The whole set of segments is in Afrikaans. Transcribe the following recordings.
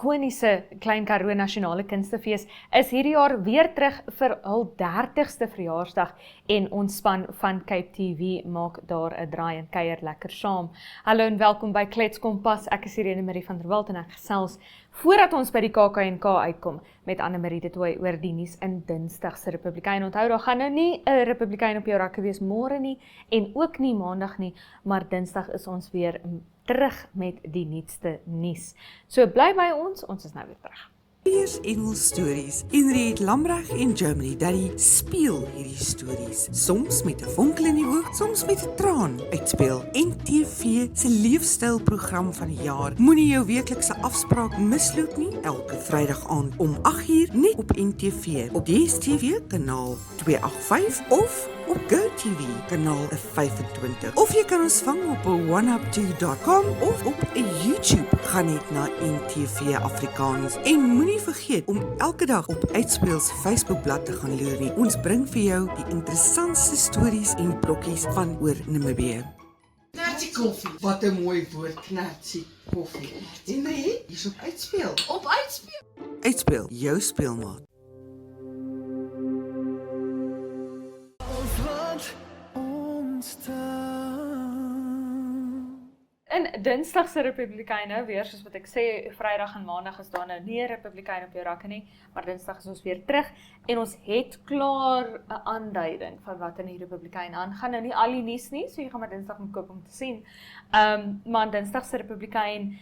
ikoniese Klein Karoo Nasionale Kunstefees is hierdie jaar weer terug vir hul 30ste verjaarsdag en ons span van Cape TV maak daar 'n draai en kuier lekker saam. Hallo en welkom by Klets Kompas. Ek is Irene Marie van der Walt en ek gesels voordat ons by die KAK&K uitkom met Anne-Marie de Tooy oor die nuus in Dinsdag se Republikein. Onthou, daar gaan nou nie 'n Republikein op jou rakke wees môre nie en ook nie maandag nie, maar Dinsdag is ons weer terug met die nuutste nuus. So bly by ons is nou weer terug. Eers Engels stories. Henriette Lambrecht en Germany Daddy speel hierdie stories. Soms met 'n vonkel in die oog, soms met 'n traan uitspeel. NTV se leefstylprogram van die jaar. Moenie jou weeklikse afspraak misloop nie. Elke Vrydag aand om 8uur net op NTV. Op DStv kanaal 285 of op GoTV kanaal 25. Of jy kan ons vang op 1up2.com of op YouTube. Gaan net na NTV Afrikaans en moenie vergeet om elke dag op Uitspeel se Facebookblad te gaan loer nie. Ons bring vir jou die interessantste stories en brokkies van oor Namibië. Knertsie koffie. Wat 'n mooi woord, knertsie koffie. Henry, hier's op Uitspeel. Op Uitspeel. Uitspeel, jou speelmaat. In Dinsdag se Republikeine weer, soos wat ek sê, Vrydag en Maandag is daar nou nie 'n Republikein op jou rakke nie, maar Dinsdag is ons weer terug en ons het klaar 'n aanduiding van wat in die Republikein aangaan. Nou nie al die nuus nie, so jy gaan maar Dinsdag moet koop om te sien. Maar Dinsdag se Republikein,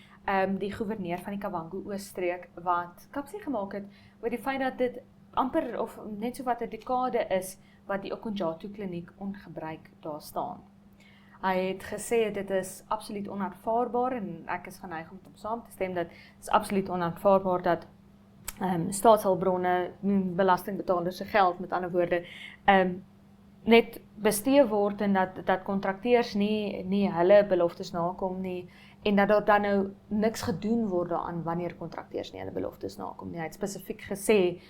die goewerneur van die Kavango-Oosstreek wat kapsie gemaak het oor die feit dat dit amper of net so wat 'n dekade is wat die Okonjatu kliniek ongebruik daar staan. Hy het gesê dit is absoluut onaanvaarbaar en ek is geneig om saam te stem dat dit is absoluut onaanvaarbaar dat staatshulpbronne, belastingbetalers se geld, met ander woorde, net bestee word en dat kontrakteurs nie hulle beloftes nakom nie en dat daar dan nou niks gedoen word daaraan wanneer kontrakteurs nie hulle beloftes nakom nie. Hy het spesifiek gesê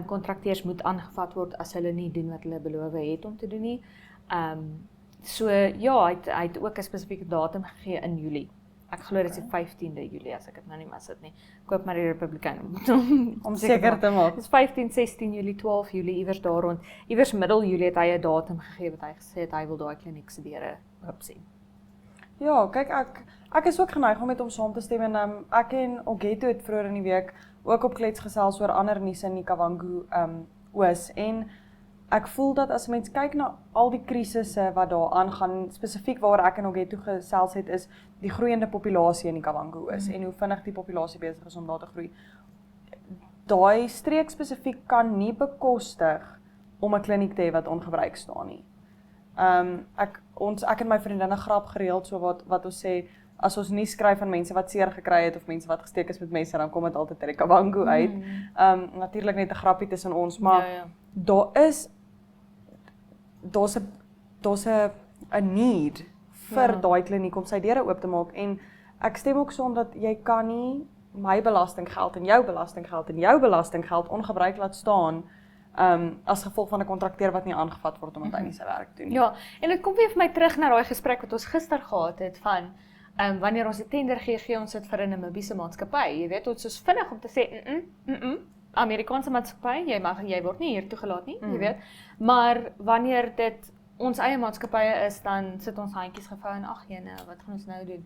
kontrakteurs moet aangevat word as hulle nie doen wat hulle beloof het om te doen nie. So ja, hy het ook 'n spesifieke datum gegee in Julie. Ek glo dit is die 15de Julie as ek dit nou nie mis het nie. Koop maar die Republikein om seker te maak. Dis 15, 16 Julie, 12 Julie, iewers daar rond. Iewers middel Julie het hy 'n datum gegee wat hy gesê het hy wil daai kliniek se deure oop sien. Ja, kyk ek is ook geneig om met hom saam te stem en ek en Ogeto het vroeër in die week ook op Klets gesels oor ander nuus in die Kavango Oos en ek voel dat as mens kyk na al die krisisse wat daar aangaan, spesifiek waar ek en Ogeto gesels het, is die groeiende populasie in die Kavango Oos en hoe vinnig die populasie besig is om daar te groei. Daai streek spesifiek kan nie bekostig om 'n kliniek te hê wat ongebruik staan nie. Ek en my vriendinne grap gereeld so wat ons sê, as ons nie skryf van mense wat seer gekry het of mense wat gesteek is met messe, dan kom dit altyd uit die Kavango uit. Natuurlik net 'n grappie tussen ons, maar Ja. daar's 'n need vir daai kliniek om sy deure oop te maak en ek stem ook saam dat jy kan nie my belastinggeld en jou belastinggeld en jou belastinggeld ongebruik laat staan as gevolg van 'n kontrakteur wat nie aangevat word omdat hy nie sy werk doen nie. Ja, en dit kom weer vir my terug na daai gesprek wat ons gister gehad het van wanneer ons die tender gee ons dit vir 'n Namibiese maatskappy. Jy weet, ons is vinnig om te sê Amerikaanse maatskappy, jy word nie hier toegelaat nie, jy weet. Maar wanneer dit ons eie maatskappye is, dan sit ons handjies gevou en ag jene, wat gaan ons nou doen?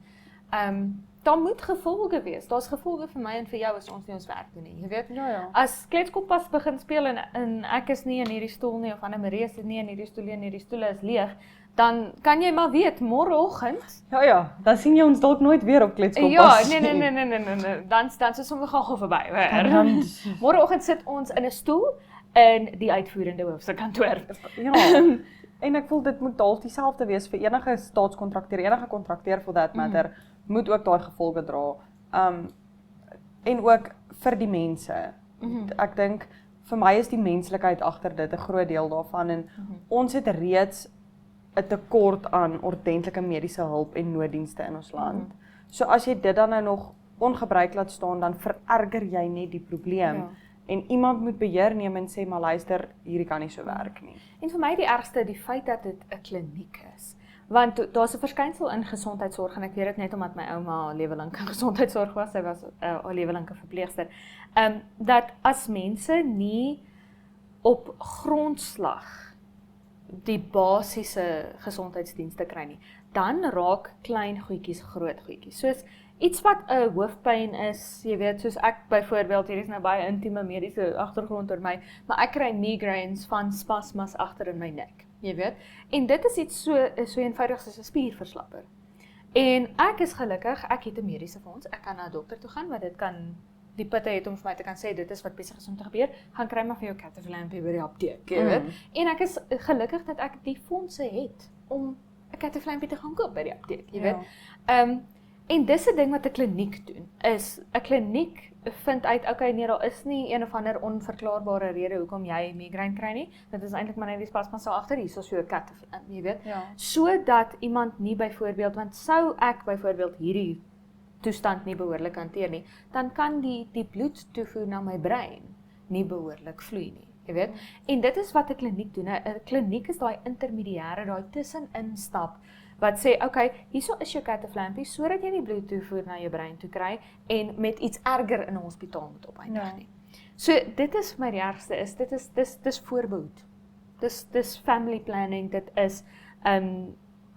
Daar moet gevolge wees. Daar's gevolge vir my en vir jou as ons nie ons werk doen nie, jy weet. Ja. As Klets Kompas begin speel en ek is nie in hierdie stoel nie of Anne-Marie is nie in hierdie stoel nie en hierdie stoele is leeg, dan kan jy maar weet, môreoggend Ja, dan sien jy ons dalk nooit weer op Klets Kompas. ja, nee, dan is sommer gou verby. Môreoggend sit ons in 'n stoel in die uitvoerende hoof se kantoor. Ja, en ek voel dit moet dalk dieselfde wees vir enige staatskontrakteur, enige kontrakteur for that matter, moet ook daai gevolge dra. En ook vir die mense. Ek dink, vir my is die menslikheid agter dit 'n groot deel daarvan en ons het reeds 'n tekort aan ordentlike mediese hulp en nooddienste in ons land. So as jy dit dan nou nog ongebruik laat staan, dan vererger jy net die probleem. Ja. En iemand moet beheer neem en sê, maar luister, hierdie kan nie so werk nie. En vir my die ergste, die feit dat dit 'n kliniek is. Want daar's 'n verskynsel in gesondheidsorg en ek weet dit net omdat my ouma lewe lank in gesondheidsorg was, sy was haar lewe lank 'n verpleegster. Dat as mense nie op grondslag die basiese gesondheidsdienste kry nie, dan raak klein goedjies groot goedjies. Soos iets wat 'n hoofpyn is, jy weet, soos ek byvoorbeeld, hier is nou baie intieme mediese agtergrond oor my, maar ek kry migraines van spasmas agter in my nek, jy weet. En dit is iets so eenvoudig soos 'n spierverslapper. En ek is gelukkig, ek het 'n mediese fonds, ek kan na 'n dokter toe gaan wat dit kan die putte het om vir my te kan sê, dit is wat besig is om te gebeur, gaan kry maar vir jou Caterpillar by die apteek, jy weet. En ek is gelukkig dat ek die fondse het om 'n Caterpillar te gaan koop by die apteek, jy weet. En dis 'n ding wat 'n kliniek doen, is 'n kliniek vind uit, okay, nee, daar is nie een of ander onverklaarbare rede hoekom jy migraine kry nie, dit is eintlik maar net die spasmas sal agter hier, soos vir jou Caterpillar, jy weet. Sodat iemand nie byvoorbeeld, want sou ek byvoorbeeld hierdie toestand nie behoorlik hanteer nie, dan kan die bloedtoevoer na my brein nie behoorlik vloei nie, jy weet. En dit is wat 'n kliniek doen. 'n Kliniek is daai intermediêre, daai tussenin stap wat sê, okay, hierso is jou Caterpillar sodat jy die bloedtoevoer na jou brein toe kry en met iets erger in 'n hospitaal moet opeindig nie. So dit is my ergste is dis voorbehoed. Dis family planning, dit is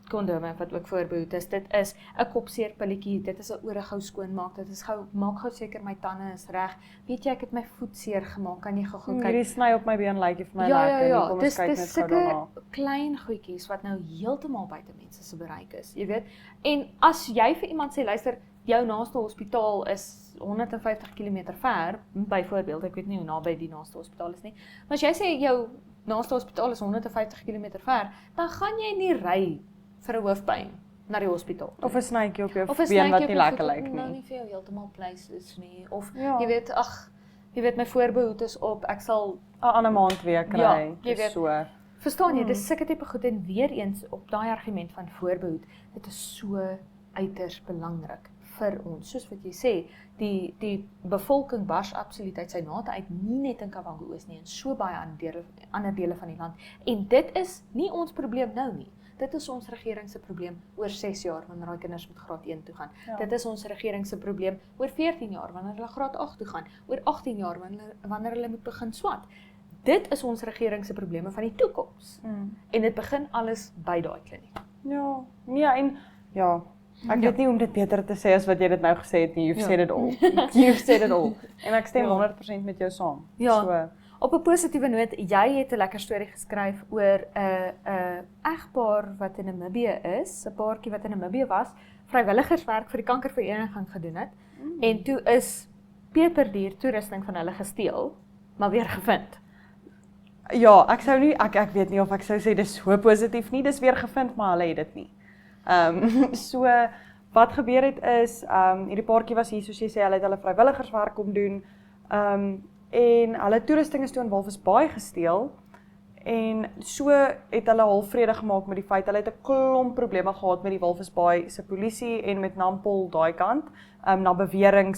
kondome wat ook voorbehoed is, dit is 'n kopseerpilletjie, dit is 'n ore gou skoonmaak, dit is maak gou seker my tande is reg. Weet jy, ek het my voet seer gemaak, kan jy gou kyk? Hierdie sny op my been lyk vir my lekker, kom ons kyk net gou daarna. Dis klein goedjies wat nou heeltemal buite mense se bereik is, jy weet. En as jy vir iemand sê, luister, jou naaste hospitaal is 150 km ver, byvoorbeeld, ek weet nie hoe naby die naaste hospitaal is nie, maar as jy sê jou naaste hospitaal is 150 km ver, dan gaan jy nie ry vir 'n hoofpyn na die hospitaal. Of 'n snytjie op jou been wat nie lekker lyk nie. Nou nie vir jou heeltemal pleis is nie, of jy weet, my voorbehoed is op, ek sal 'n ander maand weer kry, jy weet, so. Verstaan jy, dis sulke tipe goed en weer eens op daai argument van voorbehoed, dit is so uiters belangrik vir ons. Soos wat jy sê, die bevolking bars absoluut uit sy nate uit, nie net in Kavango-Oos nie, en so baie ander dele van die land. En dit is nie ons probleem nou nie. Dit is ons regering se probleem oor 6 jaar wanneer daai kinders met graad 1 toe gaan. Dit is ons regering se probleem oor 14 jaar wanneer hulle graad 8 toe gaan, oor 18 jaar wanneer hulle moet begin swat. Dit is ons regering se probleme van die toekoms. En dit begin alles by daai kliniek. Ek weet nie om dit beter te sê as wat jy dit nou gesê het nie. You've said it all. You've said it all. En ek stem 100% met jou saam. So, op 'n positiewe noot, jy het 'n lekker storie geskryf oor 'n egpaar wat in Namibië is, 'n paartjie wat in Namibië was, vrywilligerswerk vir die kankervereniging gedoen het, en toe is peperduur toerusting van hulle gesteel, maar weer gevind. Ja, ek weet nie of ek sou sê dis so positief nie, dis weer gevind, maar hulle het dit nie. So, wat gebeur het is, hierdie paartjie was hier, soos jy sê, hulle het hulle vrywilligerswerk kom doen, en hulle toerusting is toe in Walvis Bay gesteel, en so het hulle half vrede gemaak met die feit, hulle het 'n klomp probleme gehad met die Walvis Bay se polisie en met Nampol daai kant, na beweringe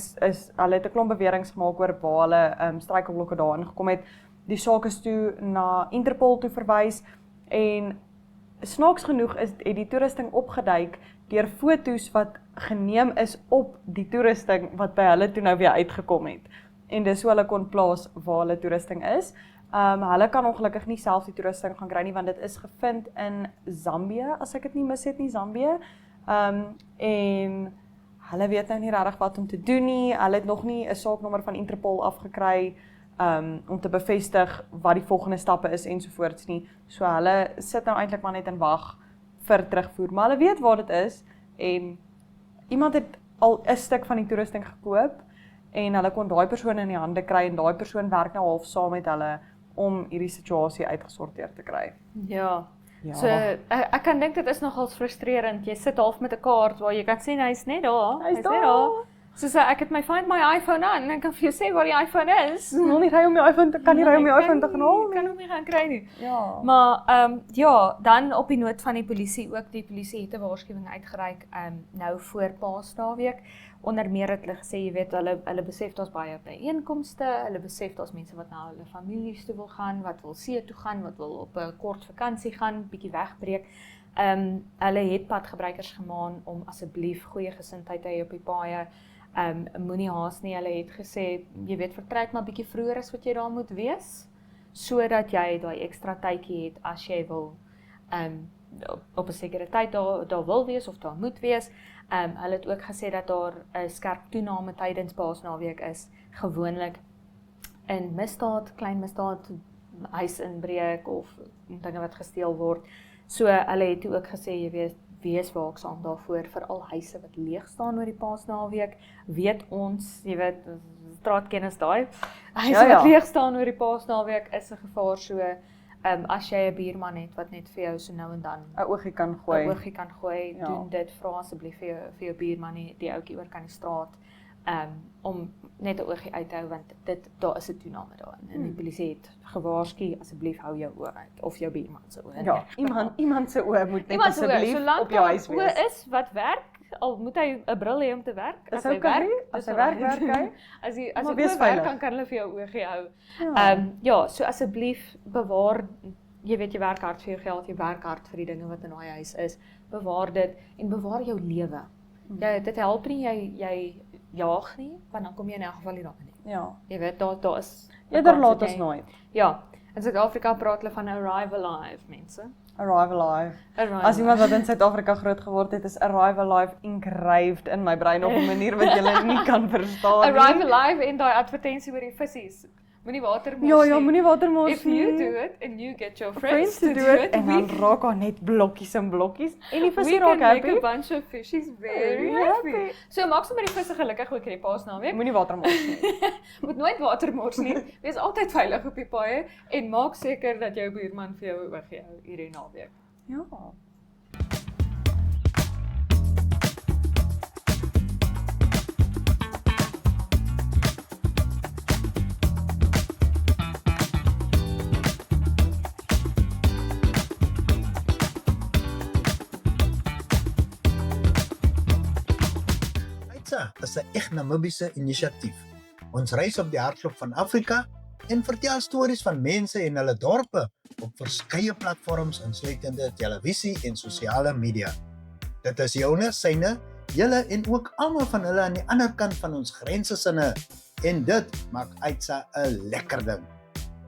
hulle het 'n klomp beweringe gemaak oor waar hulle struikelblokke daarin gekom het. Die saak is toe na Interpol toe verwys, en snaaks genoeg het die toerusting opgeduik deur foto's wat geneem is op die toerusting wat by hulle toe nou weer uitgekom het. En dis hoe hulle kon plaas waar hulle toerusting is. Hulle kan ongelukkig nie self die toerusting gaan kry nie, want dit is gevind in Zambië, as ek dit nie mis het nie, Zambië. En hulle weet nou nie regtig wat om te doen nie. Hulle het nog nie 'n saaknommer van Interpol afgekry om te bevestig wat die volgende stappe is ensovoorts nie. So hulle sit nou eintlik maar net en wag vir terugvoer. Maar hulle weet waar dit is, en iemand het al 'n stuk van die toerusting gekoop, en hulle kon daai persoon in die hande kry, en daai persoon werk nou half saam met hulle om hierdie situasie uitgesorteer te kry. Ja. So, ek kan dink dit is nogals frustrerend. Jy sit half met 'n kaart waar jy kan sien hy's net daar. Hy's daar. Soos ek het my Find My iPhone aan, en ek kan vir jou sê waar die iPhone is. Wil nie ry om die iPhone te kan nie ry om die iPhone te gaan haal nie. Kan hom nie gaan kry nie. Ja. Maar ja, dan op die noot van die polisie ook, die polisie het 'n waarskuwing uitgereik nou voor Paasnaweek. Onder meer het hulle gesê, jy weet, hulle besef daar's baie byeenkomste, hulle besef daar's mense wat na hulle families toe wil gaan, wat wil see toe gaan, wat wil op 'n kort vakansie gaan, bietjie wegbreek. Hulle het padgebruikers gemaan om asseblief goeie gesindheid te hê op die paaie. Moenie haas nie, hulle het gesê, jy weet, vertrek maar bietjie vroeër as wat jy daar moet wees, sodat jy daai ekstra tydjie het as jy wil op 'n sekere tyd daar wil wees of daar moet wees. Hulle het ook gesê dat daar 'n skerp toename tydens Paasnaweek is, gewoonlik in misdaad, klein misdaad, huisinbreuk of dinge wat gesteel word. So hulle het ook gesê, jy weet, wees waaksaam daarvoor, veral huise wat leeg staan oor die Paasnaweek. Weet ons, jy weet, straatkennis daai, huise wat leeg staan oor die Paasnaweek is 'n gevaar. So as jy 'n buurman het wat net vir jou so nou en dan 'n oogie kan gooi. 'n oogie kan gooi, doen dit, vra asseblief vir jou buurman, die ouetjie oor kan die straat, om net 'n oogie uit te hou, want daar is 'n toename daarin. En die polisie het gewaarsku, asseblief hou jou oë uit, of jou buurman se oë. Ja, iemand se oë moet net asseblief op jou huis wees. Solank is wat werk, al moet hy 'n bril hê om te werk. As hy werk, as hy werk hy. As hy werk kan hulle vir jou oogie hou. So asseblief bewaar, jy weet, jy werk hard vir jou geld, jy werk hard vir die dinge wat in daai huis is. Bewaar dit en bewaar jou lewe. Dit help nie jy jaag nie, want dan kom jy in elk geval nie daarin nie. Ja. Jy weet, daar is Eerder laat ons nooit. Ja, in Suid-Afrika praat hulle van arrive alive, mense. Arrive alive. As iemand wat in Suid-Afrika groot geword het, is arrive alive engraved in my brein op 'n manier wat jy nie kan verstaan nie. Arrive alive en daai advertensie oor die visies. Moenie water mors nie. Ja, moenie water mors nie. If you do it and you get your friends to do it, en dan raak daar net blokkies en blokkies en die visse raak happy. We can make a bunch of fishies very happy. So maak sommer die visse gelukkig ook in die Paasnaweek. Moenie water mors nie. Moet nooit water mors nie. Wees altyd veilig op die paaie en maak seker dat jou buurman vir jou oogie hou hierdie naweek. Ja. Is 'n eg Namibiese inisiatief. Ons reis op die hartklop van Afrika en vertel stories van mense en hulle dorpe op verskeie platforms insluitende televisie en sosiale media. Dit is joune, syne, julle en ook almal van hulle aan die ander kant van ons grense sinne en dit maak Aitsa 'n lekker ding.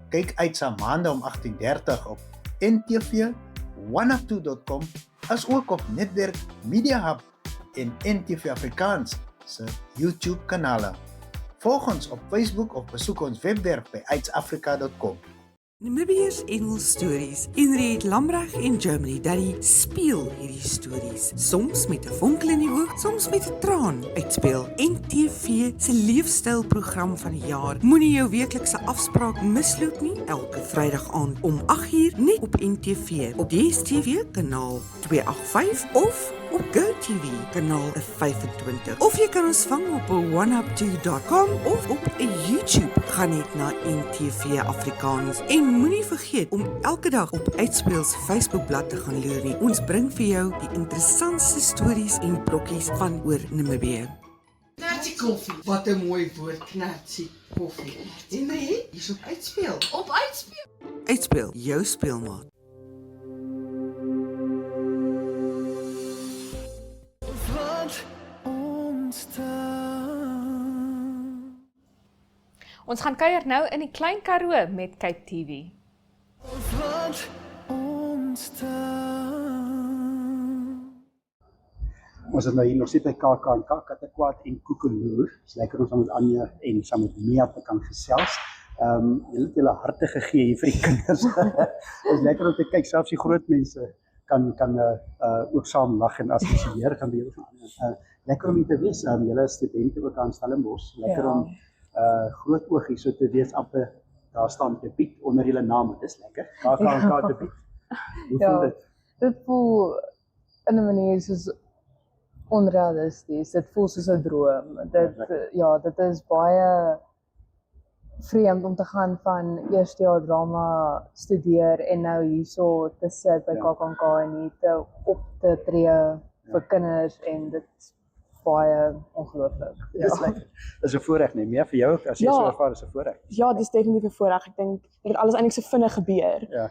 Kyk Aitsa maande om 18:30 op NTV, oneup2.com as ook op Netwerk Media Hub en NTV Afrikaans se YouTube kanale. Volg ons op Facebook of besoek ons webwerf by aitsafrika.com. Namibiërs en hul stories. Inried Lambrag en Germany Daddy speel hierdie stories. Soms met 'n vonkel in die oog, soms met 'n traan. Uitspeel NTV se leefstylprogram van die jaar. Moenie jou weeklikse afspraak misloop nie. Elke Vrydag aand om 8:00 net op NTV, op DStv kanaal 285 of op GoTV kanaal 25. Of jy kan ons vang op oneup2.com of op YouTube. Gaan net na NTV Afrikaans en moenie vergeet om elke dag op Uitspeel se Facebookblad te gaan loer nie. Ons bring vir jou die interessantste stories en brokkies van oor Namibië. Knatsie koffie. Wat 'n mooi woord, knatsie koffie. Henry, hier's op Uitspeel. Op Uitspeel. Uitspeel, jou speelmaat. Ons gaan kuier nou in die Klein Karoo met Cape TV. Ons het nou hier nog sit by KAKNK, Katekwaad en Koekeloer. Dit is lekker om saam met Anja en saam met Mia te kan gesels. Julle het julle harte gegee hier vir die kinders. Dit is lekker om te kyk, selfs die groot mense kan ook saam lag en assosieer gaan weer van lekker om hier te wees. Julle is studente ook aan Stellenbosch. Lekker om groot oogie so te wees amper daar staan te bied onder julle name. Dis lekker. KAKNK te bied. Hoe voel dit? Dit voel in 'n manier soos onrealisties. Dit voel soos 'n droom. Dit is baie vreemd om te gaan van eerste jaar drama studeer en nou hierso te sit by KAKNK en hier op te tree vir kinders en dit baie ongelooflik. Dis lekker. Dis 'n voorreg nie meer vir jou as jy Ja. so ervaar, is 'n voorreg. Ja, dis definitief 'n voorreg. Ek dink dit het alles eintlik so vinnig gebeur. Ja.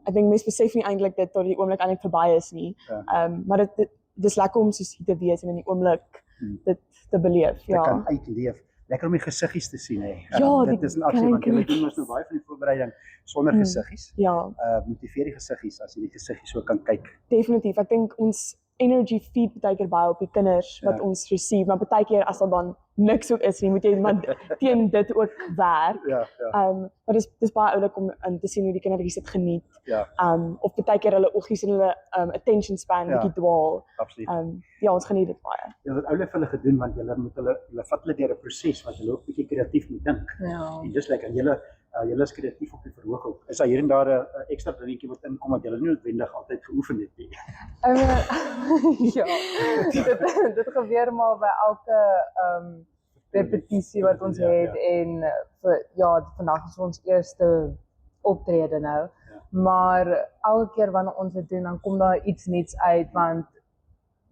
Ek dink mense besef nie eintlik dit tot die oomblik eintlik verby is nie. Ja. Maar dis lekker om soos hier te wees en in die oomblik dit te beleef. Jy Ja. kan uitleef. Lekker om die gesiggies te sien hè. Ja, Dit is 'n aksie want jy doen mos nou baie van die voorbereiding sonder gesiggies. Ja, Motiveer die gesiggies as jy die gesiggies so kan kyk. definitief. Ek dink ons energy feed baie keer baie op die kinders wat Ja. ons receive, maar baie keer as daar dan niks ook is nie, moet jy maar teen dit ook werk. Ja, ja. Maar dis baie oulik om te sien hoe die kinders dit geniet. Ja. Of baie keer hulle oggies en hulle attention span Ja. bietjie dwaal. Absoluut. Ja, ons geniet dit baie. Jy het oulik vir hulle gedoen want hulle vat hulle deur 'n proses wat hulle ook bietjie kreatief moet dink. Ja. En dis lekker. Julle is kreatief op die verhoog ook. Is daar hier en daar 'n ekstra dingetjie wat inkom wat julle nie noodwendig altyd geoefen het nie? Ja, dit gebeur maar by elke repetisie wat ons het en vandag is ons eerste optrede nou. Maar elke keer wanneer ons dit doen, dan kom daar iets nuuts uit want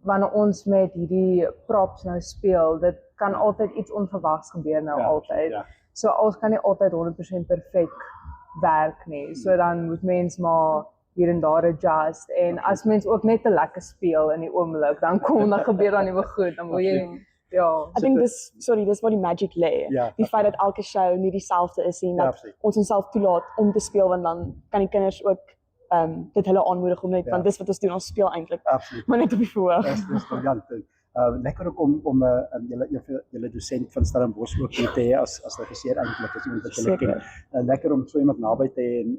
wanneer ons met hierdie props nou speel, dit kan altyd iets onverwags gebeur nou altyd. Ja. So ons kan nie altyd 100% perfek werk nie. So dan moet mens maar hier en daar adjust en as mens ook net te lekker speel in die oomblik, dan gebeur dan nuwe goed, dan wil jy ek dink dis waar die magic lê. Ja, Die feit dat elke show nie dieselfde is nie, Ja, dat absoluut. ons onsself toelaat om te speel want dan kan die kinders ook dit hulle aanmoedig om net want dis wat ons doen, ons speel eintlik Absoluut. maar net op die verhoog. Dis briljant. Lekker ook om julle dosent van Stellenbosch ook hier te hê as regisseur eintlik as iemand wat julle ken. Lekker om so iemand naby te hê en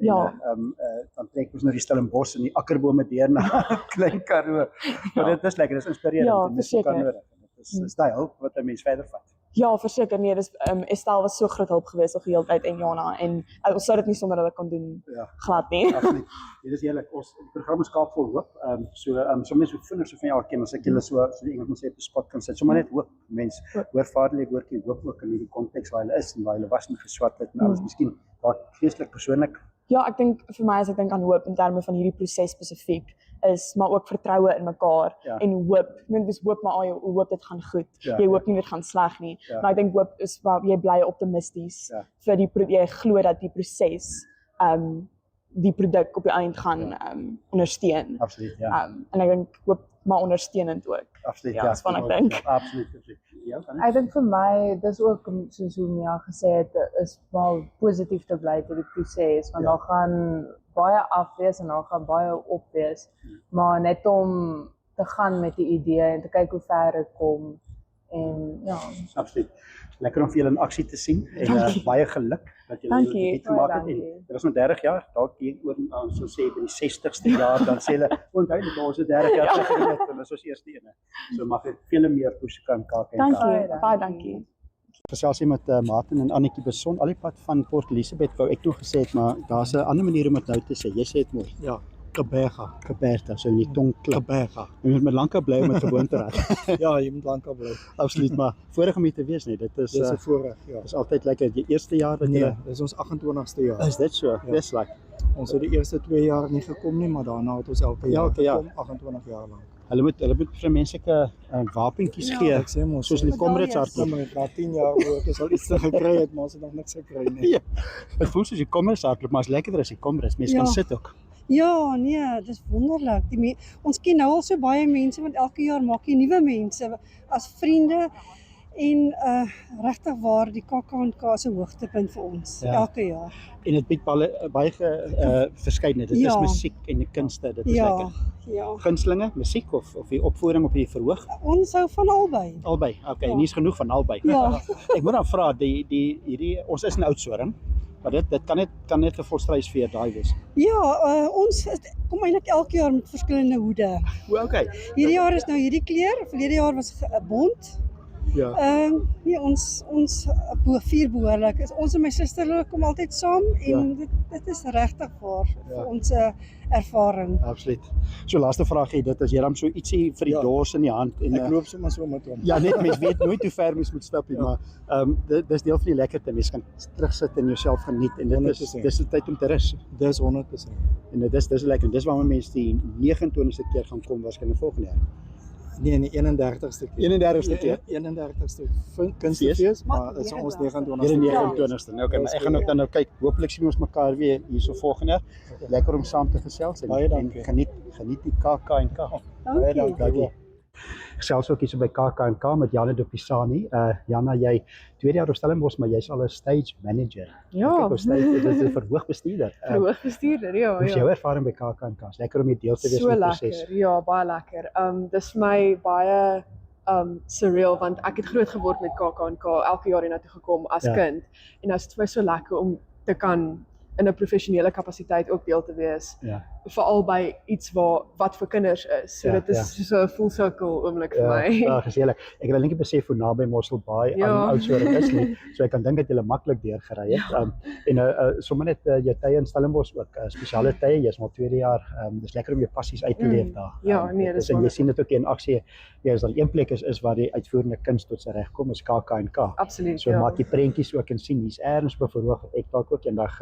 dan trek ons nou die Stellenbosch en die akkerbome deur na Klein Karoo. Maar dit is lekker, dis inspirerend Ja, en dis ook verseker. nodig. Dit is daai hulp wat 'n mens verder vat. Ja, verseker nee, dis Estelle was so groot hulp geweest op die hele tyd en Jana en ons sou dit nie sonder hulle kon doen Ja. glad nie. Absoluut. Dit is heerlik. Ons die program is Kaap vol hoop. Sommige so vinnig so van jou ken as ek julle so die Engels sê op die spot kan sit. Sommer net hoop. Mens hoor vaderlik woordjie hoop ook in hierdie konteks waar hulle is en waar hulle was en geswat het en alles. Miskien dalk geestelik persoonlik. Ja, ek dink vir my as ek dink aan hoop in terme van hierdie proses spesifiek is maar ook vertroue in mekaar en hoop. Dis hoop maar jy hoop dit gaan goed. Jy hoop nie dit gaan sleg nie. Maar ek dink hoop is waar jy bly optimisties vir jy glo dat die proses die produk op die eind gaan ondersteun. Absoluut, ja. En ek dink hoop maar ondersteunend ook. Absoluut, ja. Dis wat ek dink. Ja, absoluut. Ja, Ek dink vir my dis ook soos hoe Mia gesê het is maar positief te bly deur die proses want daar gaan baie af wees en daar gaan baie op wees. Maar net om te gaan met die idee en te kyk hoe ver dit kom en ja. Absoluut. Lekker om vir julle in aksie te sien en baie geluk dat julle dit gemaak het. Dit was nou 30 jaar, dalk hier oor so sê by die 60ste jaar dan sê hulle onthou net ons het 30 jaar se gedoen en dis ons eerste ene. So mag dit vele meer push kan kaak en Dankie, baie dankie. Gesels hier met Martin en Annetjie Beson al die pad van Port Elizabeth wou ek nog gesê het maar daar's 'n ander manier om dit nou te sê. Jy sê dit mooi. Ja, Kaberga, so in die tong klip. Kaberga. Jy moet met lankal bly om dit gewoon te raak. Ja, jy moet lankal bly. Absoluut, maar voorreg om hier te wees nie. Dit is Dis 'n voorreg, ja. Dis altyd lekker. Die eerste jaar wat Nee, dis ons 28ste jaar. Is dit so? Ja. Dis lekker. Ons het die eerste 2 jaar nie gekom nie, maar daarna het ons elke jaar gekom, 28 jaar lank. Hulle moet vir menslike wapentjies gee. Ek sê mos soos die Comrades hardloop. Na 10 jaar ook is al iets te gekry het, maar ons het nog niks gekry nie. Ja. Dit voel soos die Comrades hardloop, maar is lekkerder as die Comrades. Mense kan sit ook. Ja, nee, dis wonderlik. Ons ken nou al so baie mense want elke jaar maak jy nuwe mense as vriende en regtig waar die KAK se hoogtepunt vir ons elke jaar. En dit bied baie verskeidenheid. Dit is musiek en die kunste, dit is lekker. Ja. Gunstelinge, musiek of die opvoering op die verhoog? Ons hou van albei. Albei. Okay, nie is genoeg van albei. Ja. Ek moet dan vra hierdie ons is in Oudtshoorn, maar dit kan net 'n volstruisveer daai wees. Ja, ons kom eintlik elke jaar met verskillende hoede. Okay. Hierdie jaar is nou hierdie kleur, verlede jaar was 'n bont. Ja. Nee, ons 4 behoorlik. Ons en my suster kom altyd saam en dit is regtig waar vir ons ervaring. Absoluut. So laaste vraagie, dit as jy dan so ietsie vir die dors in die hand en ek loop sommer so met hom. Ja, net mens weet nooit hoe ver mens moet stap nie, maar dis deel van die lekkerte. Mens kan terugsit en jouself geniet en dit is die tyd om te rus. Dis 100%. En dis lekker. Dis waarom mense die 29ste keer gaan kom waarskynlik volgende jaar. Nee, die 31ste keer. 31ste keer? 31ste kunstefees, maar dit is ons 29ste. Hier die 29ste. Nou, okay, maar ek gaan ook dan nou kyk. Hopelik sien ons mekaar weer hierso volgende jaar. Lekker om saam te gesels en geniet die KAK&K. Baie dankie. Ek selfs ook hier so by KAK&K met Janne Dopisani. Janna, jy tweede jaar op Stellenbosch, maar jy's al 'n stage manager. Ja. Kyk, op stage, dit is 'n verhoogbestuurder. Verhoogbestuurder, ja. Hoe is jou ervaring by KAK&K? Is lekker om hier deel te wees So van die lekker, proses. ja, baie lekker. Dis vir my baie surreal want ek het groot geword met KAK&K, elke jaar hiernatoe gekom as kind en nou is dit vir my so lekker om te kan in 'n professionele kapasiteit ook deel te wees. Ja. Veral by iets wat vir kinders is. So dit is so 'n full circle oomblik vir my. Ja, gesellig. Ek het net besef hoe naby Mossel Baai aan Oudtshoorn is nie. So ek kan dink dat jy maklik deurgery het. En sommer net jou tye in Stellenbosch ook, spesiale tye. Jy's maar tweede jaar. Dis lekker om jou passies uit te leef daar. Ja, nee, dis en jy sien dit ook in aksie. Ja, as daar een plek is waar die uitvoerende kuns tot sy reg kom, is KAK&K. Absoluut. So maak die prentjies ook en sien hier's ergens op verhoog wat ek dalk ook eendag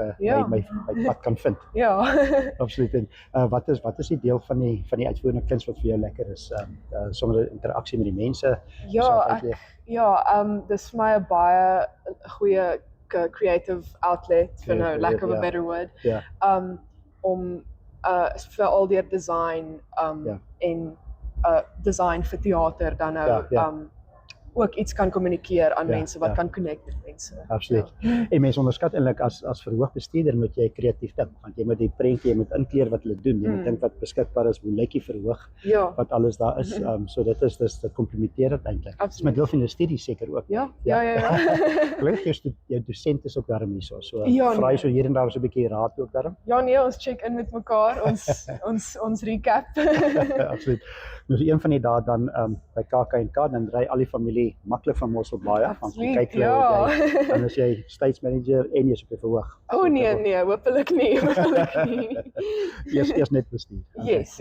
my pad kan vind. Ja. Absoluut. En wat is die deel van die uitvoerende kuns wat vir jou lekker is? Sommer interaksie met die mense. Dis vir my 'n baie goeie creative outlet for lack of a better word. Ja. Om vir al die design en design vir teater dan nou ook iets kan kommunikeer aan mense wat kan connect met mense. Absoluut. En mense onderskat eintlik as verhoogbestuurder moet jy kreatief dink want jy moet die prentjie moet inkleer wat hulle doen. Jy moet dink wat beskikbaar is, hoe lyk die verhoog, wat alles daar is. So dit komplementeer dit eintlik. Dis met deel van die studie seker ook. Ja. Gelukkig jou dosent is ook daarom hierso. So vra jy so hier en daar so 'n bietjie raad ook daarom. Ja nee, ons check in met mekaar, ons recap. Absoluut. Nou een van die dae dan by KAK&K dan ry al die familie maklik van Mossel Baai af want jy kyk dan is jy stage manager en jy's op die verhoog. Nee, hopelik nie. Eers net bestuur. Yes.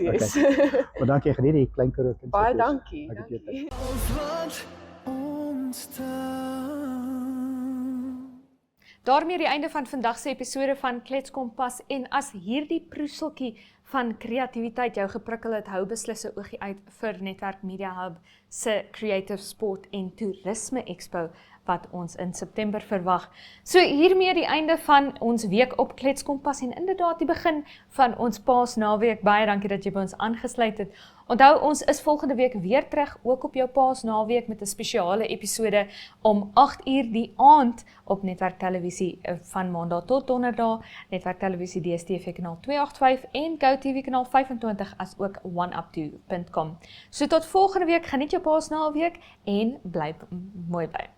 Maar dankie geniet die klein Karoo kind. Baie dankie. Daarmee die einde van vandag se episode van Klets Kompas en as hierdie proeseltjie van kreatiwiteit jou geprikkel het, hou beslis 'n oogie uit vir Netwerk Media Hub se Creative Sport en Toerisme Expo wat ons in September verwag. So hiermee die einde van ons week op Klets Kompas en inderdaad die begin van ons Paasnaweek. Baie dankie dat jy by ons aangesluit het. Onthou, ons is volgende week weer terug, ook op jou Paasnaweek met 'n spesiale episode om 8:00 die aand op Netwerk Televisie van Maandag tot Donderdag, Netwerk Televisie DStv kanaal 285 en GoTV kanaal 25 as ook oneup2.com. So tot volgende week, geniet jou Paasnaweek en bly mooi by.